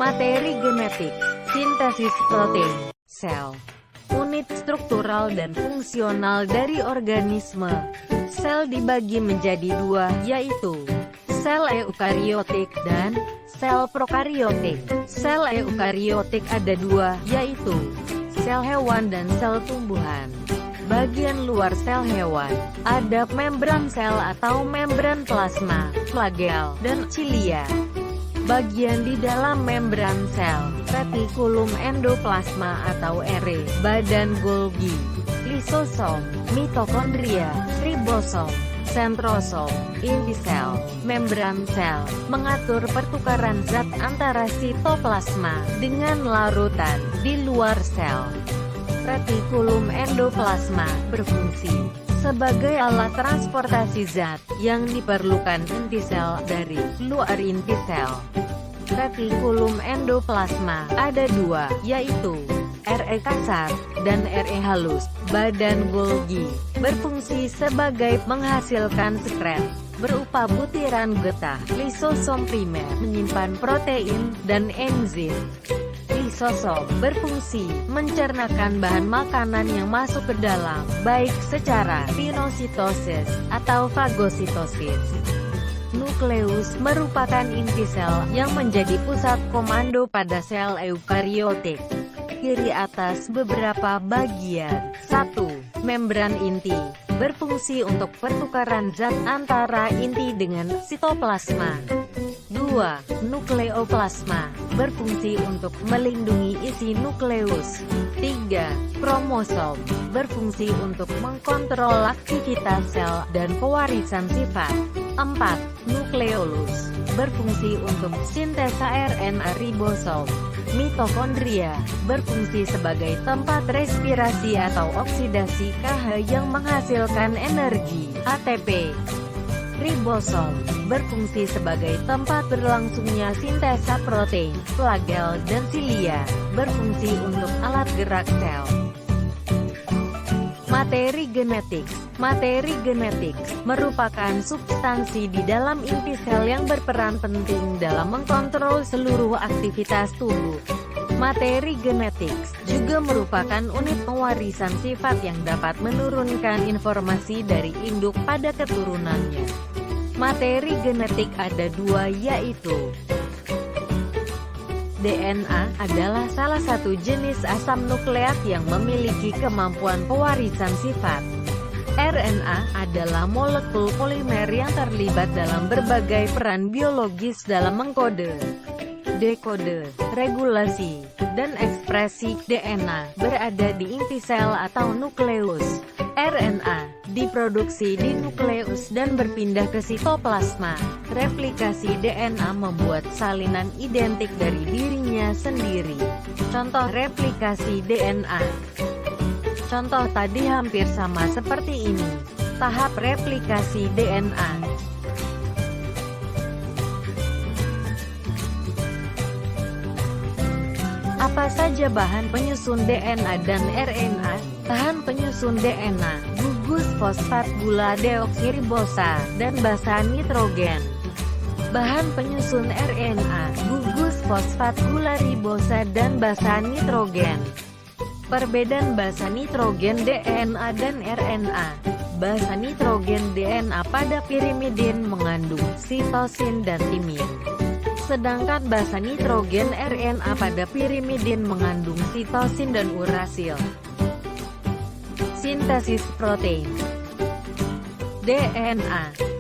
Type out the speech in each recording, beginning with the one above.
Materi genetik, sintesis protein, sel, unit struktural dan fungsional dari organisme. Sel dibagi menjadi dua, yaitu sel eukariotik dan sel prokariotik. Sel eukariotik ada dua, yaitu sel hewan dan sel tumbuhan. Bagian luar sel hewan, ada membran sel atau membran plasma, flagel, dan cilia. Bagian di dalam membran sel, retikulum endoplasma atau ere, badan Golgi, lisosom, mitokondria, ribosom, sentrosom, inti sel, membran sel, mengatur pertukaran zat antara sitoplasma dengan larutan di luar sel. Retikulum endoplasma berfungsi sebagai alat transportasi zat yang diperlukan inti sel dari luar inti sel. Retikulum endoplasma ada dua, yaitu Re kasar dan Re halus. Badan Golgi berfungsi sebagai menghasilkan sekret berupa butiran getah. Lisosom primer menyimpan protein dan enzim. Lisosom berfungsi mencernakan bahan makanan yang masuk ke dalam, baik secara pinositosis atau fagositosis. Nukleus merupakan inti sel yang menjadi pusat komando pada sel eukariotik. Kiri atas beberapa bagian. 1. Membran inti berfungsi untuk pertukaran zat antara inti dengan sitoplasma. 2. Nukleoplasma berfungsi untuk melindungi isi nukleus. 3. Kromosom berfungsi untuk mengkontrol aktivitas sel dan pewarisan sifat. 4. Nukleolus berfungsi untuk sintesa RNA ribosom. Mitokondria berfungsi sebagai tempat respirasi atau oksidasi KH yang menghasilkan energi ATP. Ribosom berfungsi sebagai tempat berlangsungnya sintesa protein. Flagel dan silia berfungsi untuk alat gerak sel. Materi genetik. Materi genetik merupakan substansi di dalam inti sel yang berperan penting dalam mengkontrol seluruh aktivitas tubuh. Materi genetik juga merupakan unit pewarisan sifat yang dapat menurunkan informasi dari induk pada keturunannya. Materi genetik ada dua, yaitu DNA adalah salah satu jenis asam nukleat yang memiliki kemampuan pewarisan sifat. RNA adalah molekul polimer yang terlibat dalam berbagai peran biologis dalam mengkode, dekode, regulasi, dan ekspresi. DNA berada di inti sel atau nukleus. RNA diproduksi di nukleus dan berpindah ke sitoplasma. Replikasi DNA membuat salinan identik dari dirinya sendiri. Contoh replikasi DNA. Contoh tadi hampir sama seperti ini. Tahap replikasi DNA. Apa saja bahan penyusun DNA dan RNA? Bahan penyusun DNA, gugus fosfat, gula deoksiribosa, dan basa nitrogen. Bahan penyusun RNA, gugus fosfat, gula ribosa, dan basa nitrogen. Perbedaan basa nitrogen DNA dan RNA. Basa nitrogen DNA pada pirimidin mengandung sitosin dan timin. Sedangkan basa nitrogen RNA pada pirimidin mengandung sitosin dan urasil. Sintesis protein. DNA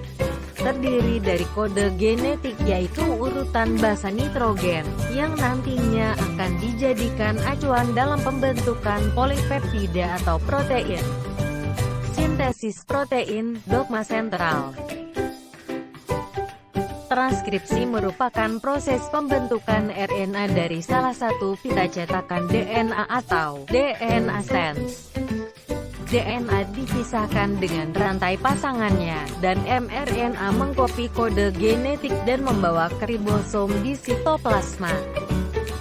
terdiri dari kode genetik, yaitu urutan basa nitrogen, yang nantinya akan dijadikan acuan dalam pembentukan polipeptida atau protein. Sintesis protein, dogma sentral. Transkripsi merupakan proses pembentukan RNA dari salah satu pita cetakan DNA atau DNA sense. DNA dipisahkan dengan rantai pasangannya, dan mRNA mengkopi kode genetik dan membawa ke ribosom di sitoplasma.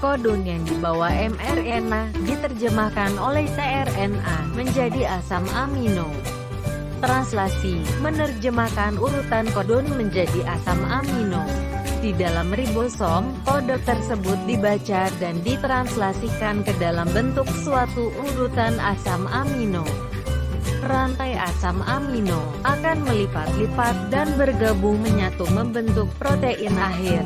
Kodon yang dibawa mRNA diterjemahkan oleh tRNA menjadi asam amino. Translasi menerjemahkan urutan kodon menjadi asam amino. di dalam ribosom. Kode tersebut dibaca dan ditranslasikan ke dalam bentuk suatu urutan asam amino. Rantai asam amino akan melipat-lipat dan bergabung menyatu membentuk protein akhir.